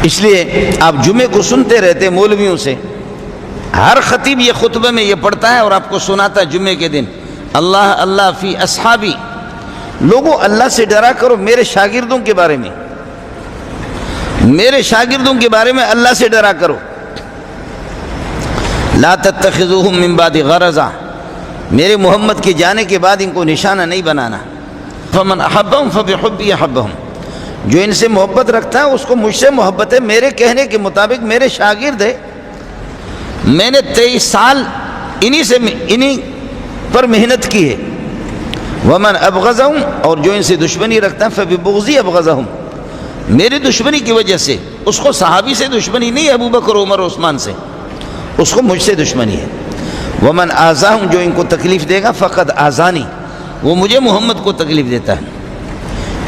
اس لیے آپ جمعے کو سنتے رہتے مولویوں سے، ہر خطیب یہ خطبہ میں یہ پڑھتا ہے اور آپ کو سناتا ہے جمعے کے دن، اللہ اللہ فی اصحابی، لوگوں اللہ سے ڈرا کرو میرے شاگردوں کے بارے میں، میرے شاگردوں کے بارے میں اللہ سے ڈرا کرو، لا تتخذوہم من بعد غرضا، میرے محمد کے جانے کے بعد ان کو نشانہ نہیں بنانا، فمن احبہم فبحبی احبہم، جو ان سے محبت رکھتا ہے اس کو مجھ سے محبت ہے، میرے کہنے کے مطابق میرے شاگرد ہے، میں نے 23 سال انہی پر محنت کی ہے، ومن ابغضہم، اور جو ان سے دشمنی رکھتا ہے فببغضی ابغضہم، میری دشمنی کی وجہ سے، اس کو صحابی سے دشمنی نہیں ہے ابو بکر عمر عثمان سے، اس کو مجھ سے دشمنی ہے، ومن آذاہم، جو ان کو تکلیف دے گا فقد آذانی، وہ مجھے محمد کو تکلیف دیتا ہے،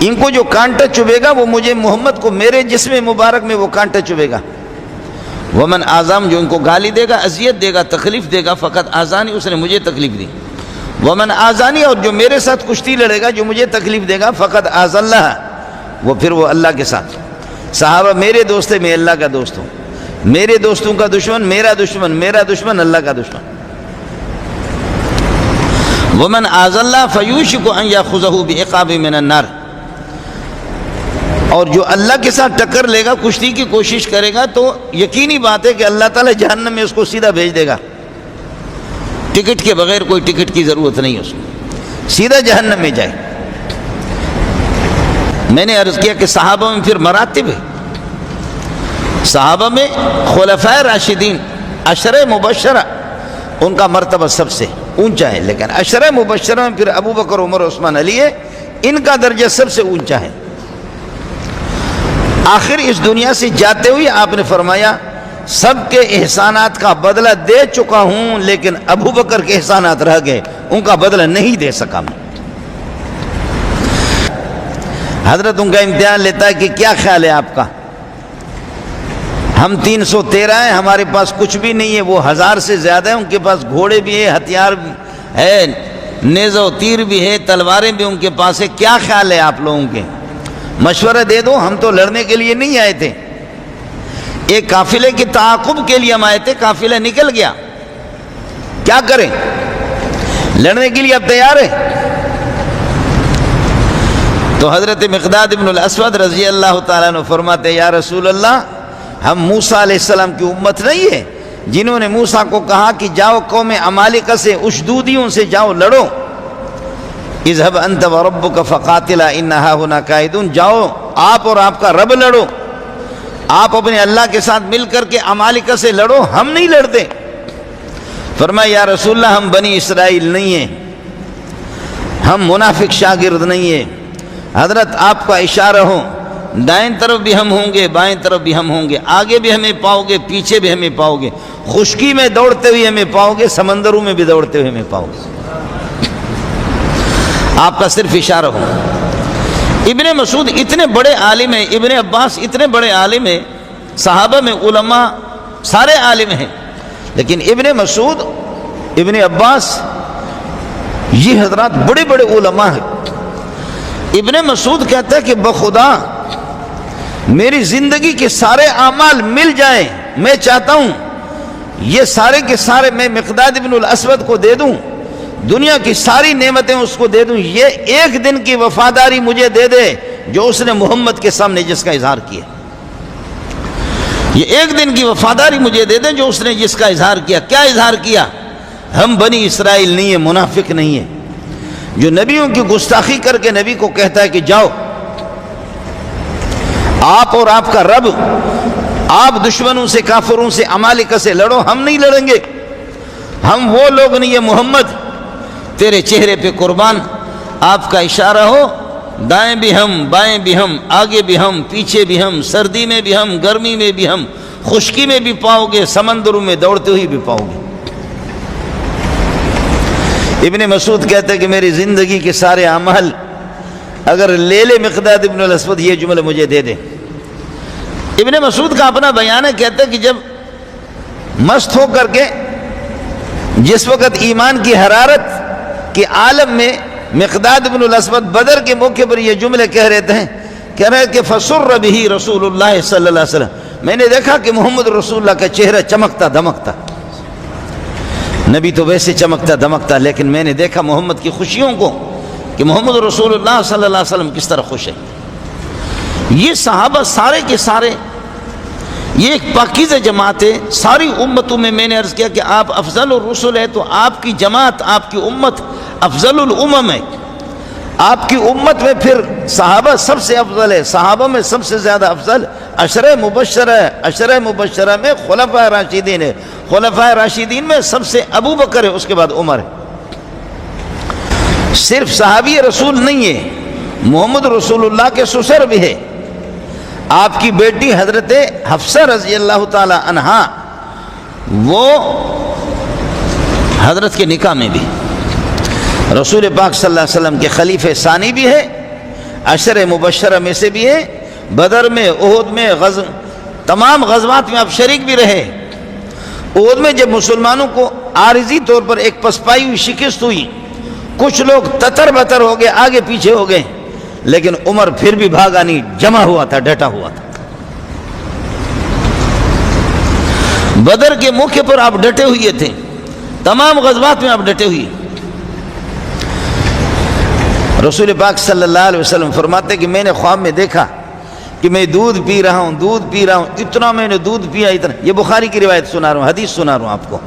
ان کو جو کانٹا چبھے گا وہ مجھے محمد کو میرے جسم مبارک میں وہ کانٹا چبھے گا، ومن آذام، جو ان کو گالی دے گا، اذیت دے گا، تکلیف دے گا، فقط آذانی، اس نے مجھے تکلیف دی، ومن آذانی، اور جو میرے ساتھ کشتی لڑے گا، جو مجھے تکلیف دے گا، فقط آذ اللہ، وہ پھر وہ اللہ کے ساتھ، صحابہ میرے دوست ہے، میں اللہ کا دوست ہوں، میرے دوستوں کا دشمن میرا دشمن، میرا دشمن اللہ کا دشمن، ومن آذ اللہ فیوشک ان یاخذہ بعقاب من النار، اور جو اللہ کے ساتھ ٹکر لے گا، کشتی کی کوشش کرے گا، تو یقینی بات ہے کہ اللہ تعالیٰ جہنم میں اس کو سیدھا بھیج دے گا، ٹکٹ کے بغیر، کوئی ٹکٹ کی ضرورت نہیں ہے اس کو، سیدھا جہنم میں جائے۔ میں نے عرض کیا کہ صحابہ میں پھر مراتب ہے، صحابہ میں خلفائے راشدین 10 مبشرہ، ان کا مرتبہ سب سے اونچا ہے، لیکن 10 مبشرہ میں پھر ابو بکر عمر عثمان علی ہے، ان کا درجہ سب سے اونچا ہے۔ آخر اس دنیا سے جاتے ہوئے آپ نے فرمایا سب کے احسانات کا بدلہ دے چکا ہوں، لیکن ابو بکر کے احسانات رہ گئے، ان کا بدلہ نہیں دے سکا میں۔ حضرت ان کا امتحان لیتا ہے کہ کیا خیال ہے آپ کا، ہم 313 ہیں، ہمارے پاس کچھ بھی نہیں ہے، وہ 1000 سے زیادہ ہیں، ان کے پاس گھوڑے بھی ہیں، ہتھیار بھی ہے، نیزہ و تیر بھی ہے، تلواریں بھی ان کے پاس ہے، کیا خیال ہے آپ لوگوں کے، مشورہ دے دو، ہم تو لڑنے کے لیے نہیں آئے تھے، ایک قافلے کے تعاقب کے لیے ہم آئے تھے، قافلہ نکل گیا، کیا کریں، لڑنے کے لیے اب تیار ہے؟ تو حضرت مقداد ابن الاسود رضی اللہ تعالیٰ عنہ فرماتے یا رسول اللہ، ہم موسیٰ علیہ السلام کی امت نہیں ہے جنہوں نے موسیٰ کو کہا کہ جاؤ قوم عمالقہ سے، اشدودیوں سے جاؤ لڑو، اذهب انت وربك فقاتلا ان هاهنا قاعدون، جاؤ آپ اور آپ کا رب لڑو، آپ اپنے اللہ کے ساتھ مل کر کے عمالقہ سے لڑو، ہم نہیں لڑتے۔ فرمایا یا رسول اللہ، ہم بنی اسرائیل نہیں ہیں، ہم منافق شاگرد نہیں ہیں، حضرت آپ کا اشارہ ہو، دائیں طرف بھی ہم ہوں گے، بائیں طرف بھی ہم ہوں گے، آگے بھی ہمیں پاؤ گے، پیچھے بھی ہمیں پاؤ گے، خشکی میں دوڑتے ہوئے ہمیں پاؤ گے، سمندروں میں بھی دوڑتے ہوئے ہمیں پاؤ گے، آپ کا صرف اشارہ ہو۔ ابن مسعود اتنے بڑے عالم ہیں، ابن عباس اتنے بڑے عالم ہیں، صحابہ میں علماء سارے عالم ہیں، لیکن ابن مسعود، ابن عباس، یہ حضرات بڑے بڑے علماء ہیں۔ ابن مسعود کہتا ہے کہ بخدا میری زندگی کے سارے اعمال مل جائیں، میں چاہتا ہوں یہ سارے کے سارے میں مقداد ابن الاسود کو دے دوں، دنیا کی ساری نعمتیں اس کو دے دوں، یہ ایک دن کی وفاداری مجھے دے دے جو اس نے محمد کے سامنے جس کا اظہار کیا، یہ ایک دن کی وفاداری مجھے دے دے جو اس نے جس کا اظہار کیا۔ کیا اظہار کیا؟ ہم بنی اسرائیل نہیں ہیں، منافق نہیں ہیں، جو نبیوں کی گستاخی کر کے نبی کو کہتا ہے کہ جاؤ آپ اور آپ کا رب، آپ دشمنوں سے، کافروں سے، عمالقہ سے لڑو، ہم نہیں لڑیں گے، ہم وہ لوگ نہیں ہیں، محمد تیرے چہرے پہ قربان، آپ کا اشارہ ہو، دائیں بھی ہم، بائیں بھی ہم، آگے بھی ہم، پیچھے بھی ہم، سردی میں بھی ہم، گرمی میں بھی ہم، خشکی میں بھی پاؤ گے، سمندروں میں دوڑتے ہوئے بھی پاؤ گے۔ ابن مسعود کہتے ہیں کہ میری زندگی کے سارے اعمال اگر لے لے مقداد ابن الاسود یہ جملہ مجھے دے دے۔ ابن مسعود کا اپنا بیان ہے، کہتے ہیں کہ جب مست ہو کر کے جس وقت ایمان کی حرارت کے عالم میں مقداد ابن الاسود بدر کے موقع پر یہ جملے کہہ رہے تھے، کہہ رہے کہ فسر بہ رسول اللہ صلی اللہ علیہ وسلم، میں نے دیکھا کہ محمد رسول اللہ کا چہرہ چمکتا دمکتا، نبی تو ویسے چمکتا دمکتا، لیکن میں نے دیکھا محمد کی خوشیوں کو کہ محمد رسول اللہ صلی اللہ علیہ وسلم کس طرح خوش ہے۔ یہ صحابہ سارے کے سارے، یہ ایک پاکیزہ جماعت ہے۔ ساری امتوں میں نے عرض کیا کہ آپ افضل الرسل ہے، تو آپ کی جماعت، آپ کی امت افضل الامم ہے۔ آپ کی امت میں پھر صحابہ سب سے افضل ہے، صحابہ میں سب سے زیادہ افضل عشرہ مبشرہ ہے، عشرہ مبشرہ میں خلفائے راشدین ہے، خلفائے راشدین میں سب سے ابو بکر ہے، اس کے بعد عمر ہے۔ صرف صحابی رسول نہیں ہے، محمد رسول اللہ کے سسر بھی ہے۔ آپ کی بیٹی حضرت حفصہ رضی اللہ تعالی عنہا، وہ حضرت کے نکاح میں بھی رسول پاک صلی اللہ علیہ وسلم کے خلیفہ ثانی بھی ہے، عشر مبشرہ میں سے بھی ہے، بدر میں، احد میں، تمام غزوات میں آپ شریک بھی رہے۔ احد میں جب مسلمانوں کو عارضی طور پر ایک پسپائی ہوئی شکست ہوئی، کچھ لوگ تتر بتر ہو گئے، آگے پیچھے ہو گئے، لیکن عمر پھر بھی بھاگا نہیں، جمع ہوا تھا، ڈٹا ہوا تھا۔ بدر کے موقع پر آپ ڈٹے ہوئے تھے، تمام غزوات میں آپ ڈٹے ہوئے۔ رسول پاک صلی اللہ علیہ وسلم فرماتے کہ میں نے خواب میں دیکھا کہ میں دودھ پی رہا ہوں، دودھ پی رہا ہوں، اتنا میں نے دودھ پیا، اتنا۔ یہ بخاری کی روایت سنا رہا ہوں، حدیث سنا رہا ہوں آپ کو۔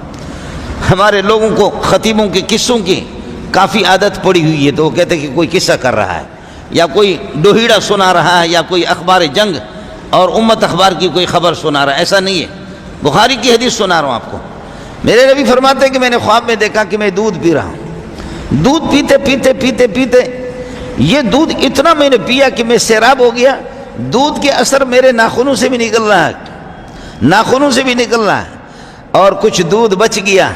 ہمارے لوگوں کو خطیبوں کے قصوں کی کافی عادت پڑی ہوئی ہے، تو وہ کہتے ہیں کہ کوئی قصہ کر رہا ہے، یا کوئی ڈوہیڑا سنا رہا ہے، یا کوئی اخبار جنگ اور امت اخبار کی کوئی خبر سنا رہا ہے۔ ایسا نہیں ہے، بخاری کی حدیث سنا رہا ہوں آپ کو۔ میرے نبی فرماتے ہیں کہ میں نے خواب میں دیکھا کہ میں دودھ پی رہا ہوں، دودھ پیتے پیتے پیتے پیتے یہ دودھ اتنا میں نے پیا کہ میں سیراب ہو گیا، دودھ کے اثر میرے ناخنوں سے بھی نکل رہا ہے، ناخنوں سے بھی نکل رہا ہے، اور کچھ دودھ بچ گیا،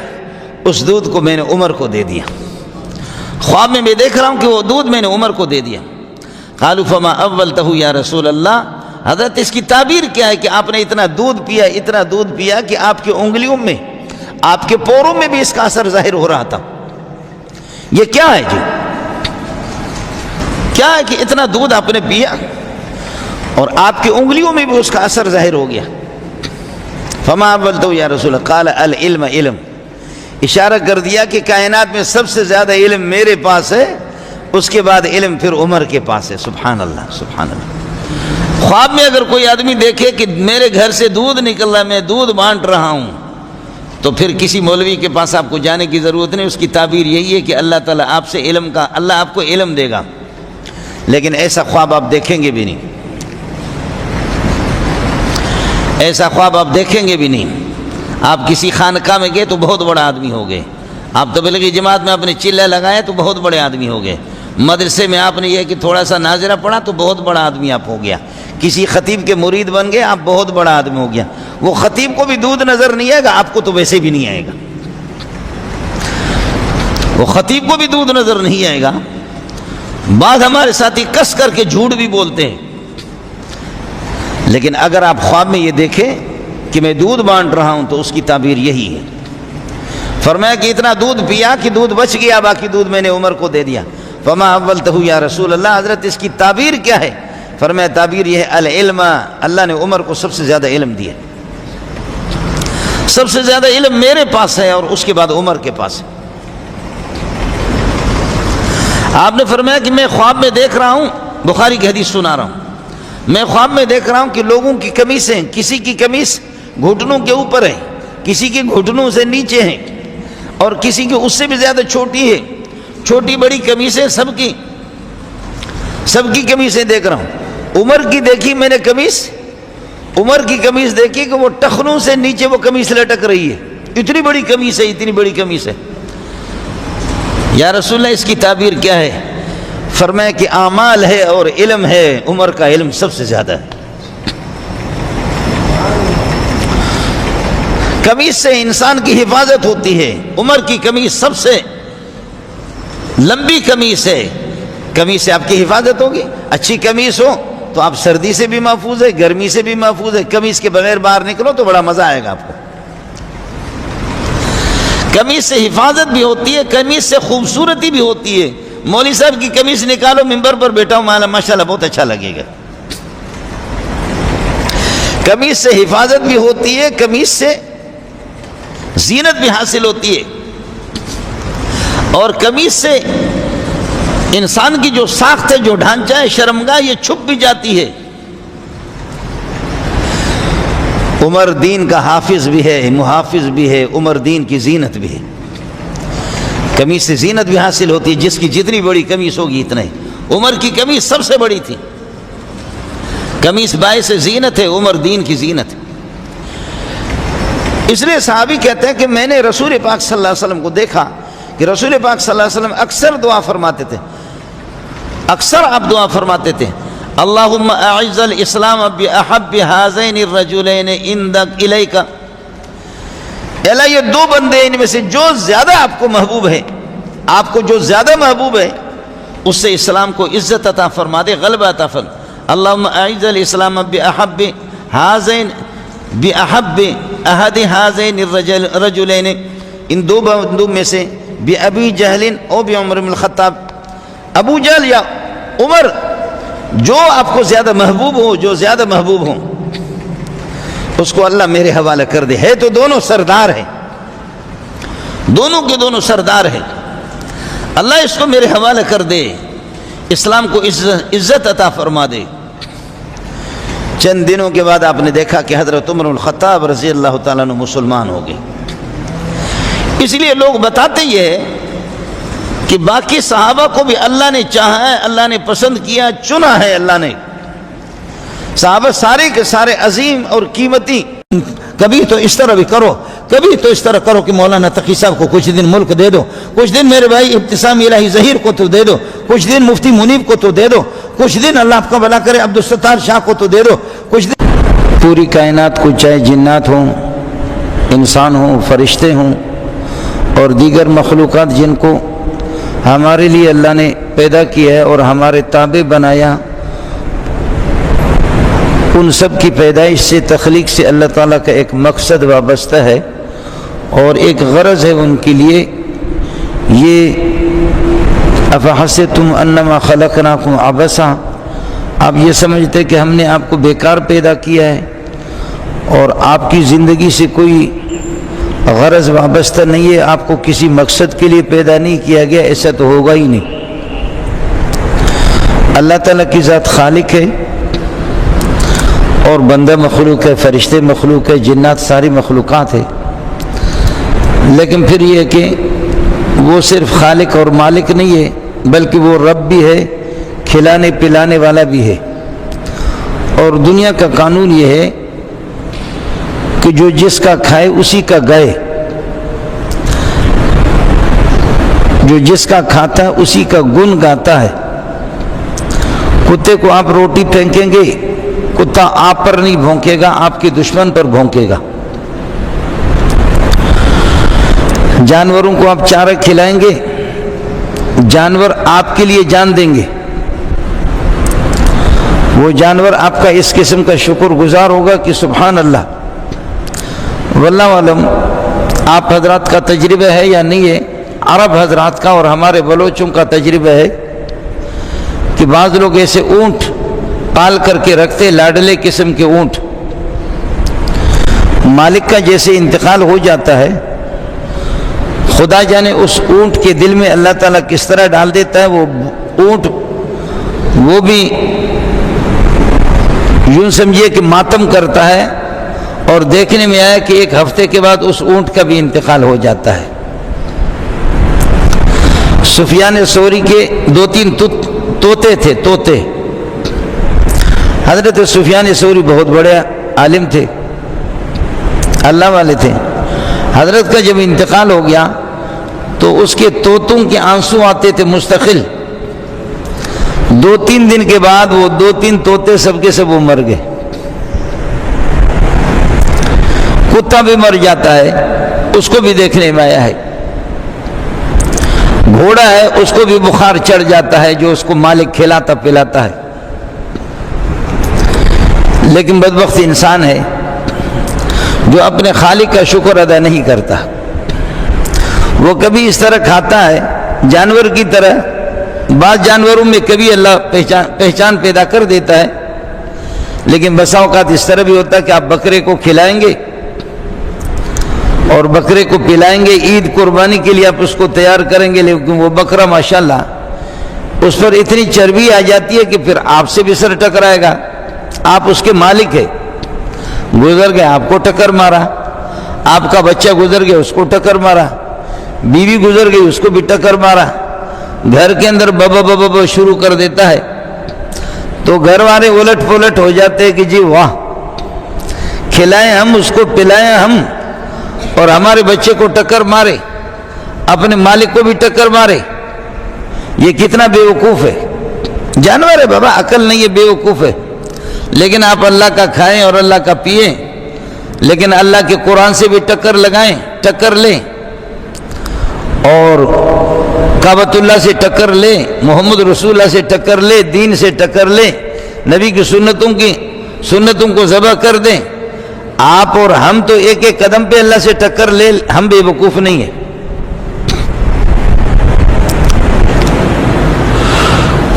اس دودھ کو میں نے عمر کو دے دیا۔ خواب میں دیکھ رہا ہوں کہ وہ دودھ میں نے عمر کو دے دیا۔ قالوا فما اولتہ یا رسول اللہ، حضرت اس کی تعبیر کیا ہے کہ آپ نے اتنا دودھ پیا، اتنا دودھ پیا کہ آپ کی انگلیوں میں، آپ کے پوروں میں بھی اس کا اثر ظاہر ہو رہا تھا۔ یہ کیا ہے جی؟ کیا ہے کہ اتنا دودھ آپ نے پیا اور آپ کی انگلیوں میں بھی اس کا اثر ظاہر ہو گیا؟ فما اولتہ یا رسول اللہ، قال العلم، علم، اشارہ کر دیا کہ کائنات میں سب سے زیادہ علم میرے پاس ہے، اس کے بعد علم پھر عمر کے پاس ہے۔ سبحان اللہ، سبحان اللہ۔ خواب میں اگر کوئی آدمی دیکھے کہ میرے گھر سے دودھ نکل رہا ہے، میں دودھ بانٹ رہا ہوں، تو پھر کسی مولوی کے پاس آپ کو جانے کی ضرورت نہیں۔ اس کی تعبیر یہی ہے کہ اللہ تعالیٰ آپ سے علم کا، اللہ آپ کو علم دے گا، لیکن ایسا خواب آپ دیکھیں گے بھی نہیں، ایسا خواب آپ دیکھیں گے بھی نہیں۔ آپ کسی خانقاہ میں گئے تو بہت بڑا آدمی ہو گئے، آپ تبلیغی جماعت میں اپنے چلے لگائے تو بہت بڑے آدمی ہو گئے، مدرسے میں آپ نے یہ کہ تھوڑا سا ناظرہ پڑھا تو بہت بڑا آدمی آپ ہو گیا، کسی خطیب کے مرید بن گئے، آپ بہت بڑا آدمی ہو گیا۔ وہ خطیب کو بھی دودھ نظر نہیں آئے گا، آپ کو تو ویسے بھی نہیں آئے گا، وہ خطیب کو بھی دودھ نظر نہیں آئے گا۔ بعض ہمارے ساتھی کس کر کے جھوٹ بھی بولتے ہیں، لیکن اگر آپ خواب میں یہ دیکھیں کہ میں دودھ بانٹ رہا ہوں تو اس کی تعبیر یہی ہے۔ فرمایا کہ اتنا دودھ پیا کہ دودھ بچ گیا، باقی دودھ میں نے عمر کو دے دیا۔ فما اولتہ یا رسول اللہ، حضرت اس کی تعبیر کیا ہے؟ فرمایا تعبیر یہ ہے العلم، اللہ نے عمر کو سب سے زیادہ علم دیا، سب سے زیادہ علم میرے پاس ہے اور اس کے بعد عمر کے پاس ہے۔ آپ نے فرمایا کہ میں خواب میں دیکھ رہا ہوں، بخاری کی حدیث سنا رہا ہوں، میں خواب میں دیکھ رہا ہوں کہ لوگوں کی قمیصیں، کسی کی قمیص گھٹنوں کے اوپر ہے، کسی کی گھٹنوں سے نیچے ہیں، اور کسی کی اس سے بھی زیادہ چھوٹی ہے، چھوٹی بڑی قمیصیں، سب کی قمیصیں دیکھ رہا ہوں۔ عمر کی دیکھی میں نے قمیص، عمر کی قمیص دیکھی کہ وہ ٹخنوں سے نیچے وہ قمیص لٹک رہی ہے، اتنی بڑی قمیص ہے، اتنی بڑی قمیص ہے۔ یا رسول اللہ اس کی تعبیر کیا ہے؟ فرمایا کہ اعمال ہے اور علم ہے، عمر کا علم سب سے زیادہ ہے۔ قمیص سے انسان کی حفاظت ہوتی ہے، عمر کی قمیص سب سے لمبی قمیص ہے، قمیص سے آپ کی حفاظت ہوگی۔ اچھی قمیص ہو تو آپ سردی سے بھی محفوظ ہے، گرمی سے بھی محفوظ ہے، قمیص کے بغیر باہر نکلو تو بڑا مزہ آئے گا آپ کو۔ قمیص سے حفاظت بھی ہوتی ہے، قمیص سے خوبصورتی بھی ہوتی ہے۔ مولوی صاحب کی قمیص نکالو، منبر پر بیٹھا ہوں، ماشاء اللہ بہت اچھا لگے گا۔ قمیص سے حفاظت بھی ہوتی ہے، قمیص سے زینت بھی حاصل ہوتی ہے، اور قمیص سے انسان کی جو ساخت ہے، جو ڈھانچہ ہے، شرمگاہ، یہ چھپ بھی جاتی ہے۔ عمر دین کا حافظ بھی ہے، محافظ بھی ہے، عمر دین کی زینت بھی ہے۔ قمیص سے زینت بھی حاصل ہوتی ہے، جس کی جتنی بڑی قمیص ہوگی اتنا ہی۔ عمر کی قمیص سب سے بڑی تھی، قمیص باعث زینت ہے، عمر دین کی زینت ہے۔ اس لیے صحابی کہتے ہیں کہ میں نے رسول پاک صلی اللہ علیہ وسلم کو دیکھا کہ رسول پاک صلی اللہ علیہ وسلم اکثر دعا فرماتے تھے، اکثر آپ دعا فرماتے تھے، اللہم اعز الاسلام باحب ہذین الرجلین عندک الیک، اللہ یہ دو بندے ان میں سے جو زیادہ آپ کو محبوب ہے، آپ کو جو زیادہ محبوب ہے، اس سے اسلام کو عزت عطا فرما دے، غلبہ عطا فرما۔ اللہم اعز الاسلام باحب ہذین باحب احد ہذین الرجلین، ان دو بندوں میں سے بابی جہل او بعمر بن الخطاب، ابو جہل یا عمر، جو آپ کو زیادہ محبوب ہو، جو زیادہ محبوب ہوں، اس کو اللہ میرے حوالے کر دے۔ ہے تو دونوں سردار ہیں، دونوں کے دونوں سردار ہیں، اللہ اس کو میرے حوالے کر دے، اسلام کو عزت عطا فرما دے۔ چند دنوں کے بعد آپ نے دیکھا کہ حضرت عمر بن الخطاب رضی اللہ تعالیٰ عنہ مسلمان ہو گئے۔ اس لیے لوگ بتاتے یہ ہے کہ باقی صحابہ کو بھی اللہ نے چاہا ہے، اللہ نے پسند کیا، چنا ہے اللہ نے۔ صحابہ سارے کے سارے عظیم اور قیمتی۔ کبھی تو اس طرح بھی کرو، کبھی تو اس طرح کرو کہ مولانا تقی صاحب کو کچھ دن ملک دے دو، کچھ دن میرے بھائی ابتسام الہی ظہیر کو تو دے دو، کچھ دن مفتی منیب کو تو دے دو، کچھ دن اللہ آپ کا بھلا کرے عبدالستار شاہ کو تو دے دو، کچھ دن۔ پوری کائنات کو، چاہے جنات ہوں، انسان ہوں، فرشتے ہوں اور دیگر مخلوقات جن کو ہمارے لیے اللہ نے پیدا کیا ہے اور ہمارے تابع بنایا، ان سب کی پیدائش سے، تخلیق سے اللہ تعالیٰ کا ایک مقصد وابستہ ہے اور ایک غرض ہے ان کے لیے۔ یہ افحسبتم انما خلقناکم عبثا، آپ یہ سمجھتے کہ ہم نے آپ کو بیکار پیدا کیا ہے اور آپ کی زندگی سے کوئی غرض وابستہ نہیں ہے، آپ کو کسی مقصد کے لیے پیدا نہیں کیا گیا، ایسا تو ہوگا ہی نہیں۔ اللہ تعالیٰ کی ذات خالق ہے اور بندہ مخلوق ہے، فرشتے مخلوق ہے، جنات ساری مخلوقات ہے، لیکن پھر یہ کہ وہ صرف خالق اور مالک نہیں ہے بلکہ وہ رب بھی ہے، کھلانے پلانے والا بھی ہے۔ اور دنیا کا قانون یہ ہے کہ جو جس کا کھائے اسی کا گائے، جو جس کا کھاتا ہے اسی کا گن گاتا ہے۔ کتے کو آپ روٹی پھینکیں گے، کتا آپ پر نہیں بھونکے گا، آپ کے دشمن پر بھونکے گا۔ جانوروں کو آپ چارہ کھلائیں گے، جانور آپ کے لیے جان دیں گے۔ وہ جانور آپ کا اس قسم کا شکر گزار ہوگا کہ سبحان اللہ۔ واللہ علم آپ حضرات کا تجربہ ہے یا نہیں ہے، عرب حضرات کا اور ہمارے بلوچوں کا تجربہ ہے کہ بعض لوگ ایسے اونٹ پال کر کے رکھتے، لاڈلے قسم کے اونٹ، مالک کا جیسے انتقال ہو جاتا ہے، خدا جانے اس اونٹ کے دل میں اللہ تعالیٰ کس طرح ڈال دیتا ہے، وہ اونٹ وہ بھی یوں سمجھیے کہ ماتم کرتا ہے، اور دیکھنے میں آیا کہ ایک ہفتے کے بعد اس اونٹ کا بھی انتقال ہو جاتا ہے۔ سفیان ثوری کے 2-3 طوطے تھے، طوطے۔ حضرت سفیان ثوری بہت بڑے عالم تھے، اللہ والے تھے۔ حضرت کا جب انتقال ہو گیا تو اس کے طوطوں کے آنسو آتے تھے مستقل۔ 2-3 دن کے بعد وہ 2-3 طوطے سب کے سب وہ مر گئے۔ کتا بھی مر جاتا ہے، اس کو بھی دیکھنے میں آیا ہے۔ گھوڑا ہے، اس کو بھی بخار چڑھ جاتا ہے جو اس کو مالک کھلاتا پلاتا ہے۔ لیکن بدبخت انسان ہے جو اپنے خالق کا شکر ادا نہیں کرتا۔ وہ کبھی اس طرح کھاتا ہے جانور کی طرح، بعض جانوروں میں کبھی اللہ پہچان پیدا کر دیتا ہے، لیکن بسا اوقات اس طرح بھی ہوتا ہے کہ آپ بکرے کو کھلائیں گے اور بکرے کو پلائیں گے، عید قربانی کے لیے آپ اس کو تیار کریں گے، لیکن وہ بکرا ماشاءاللہ اس پر اتنی چربی آ جاتی ہے کہ پھر آپ سے بھی سر ٹکرائے گا، آپ اس کے مالک ہیں، گزر گئے آپ کو ٹکر مارا، آپ کا بچہ گزر گیا اس کو ٹکر مارا، بیوی گزر گئی اس کو بھی ٹکر مارا، گھر کے اندر بابا بابا بابا شروع کر دیتا ہے، تو گھر والے الٹ پلٹ ہو جاتے ہیں کہ جی واہ، کھلائیں ہم اس کو، پلائیں ہم، اور ہمارے بچے کو ٹکر مارے، اپنے مالک کو بھی ٹکر مارے، یہ کتنا بے وقوف ہے، جانور ہے بابا، عقل نہیں ہے، بے وقوف ہے، لیکن آپ اللہ کا کھائیں اور اللہ کا پئیں، لیکن اللہ کے قرآن سے بھی ٹکر لگائیں، ٹکر لیں، اور کعبۃ اللہ سے ٹکر لیں، محمد رسول اللہ سے ٹکر لیں، دین سے ٹکر لیں، نبی کی سنتوں کو ذبح کر دیں، آپ اور ہم تو ایک ایک قدم پہ اللہ سے ٹکر لے، ہم بے وقوف نہیں ہیں۔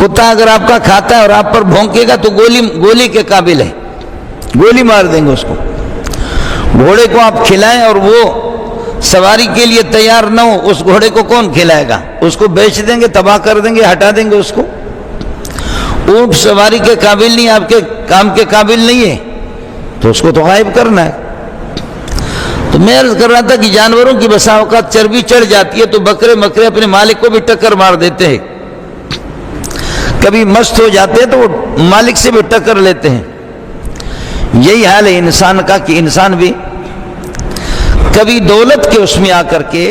کتا اگر آپ کا کھاتا ہے اور آپ پر بھونکے گا تو گولی کے قابل ہے، گولی مار دیں گے اس کو۔ گھوڑے کو آپ کھلائیں اور وہ سواری کے لیے تیار نہ ہو، اس گھوڑے کو کون کھلائے گا؟ اس کو بیچ دیں گے، تباہ کر دیں گے، ہٹا دیں گے اس کو۔ اونٹ سواری کے قابل نہیں، آپ کے کام کے قابل نہیں ہے، تو اس کو تو غائب کرنا ہے۔ تو میں عرض کر رہا تھا کہ جانوروں کی بسا اوقات چربی چڑھ جاتی ہے تو بکرے مکرے اپنے مالک کو بھی ٹکر مار دیتے ہیں، کبھی مست ہو جاتے ہیں تو وہ مالک سے بھی ٹکر لیتے ہیں۔ یہی حال ہے انسان کا کہ انسان بھی کبھی دولت کے اس میں آ کر کے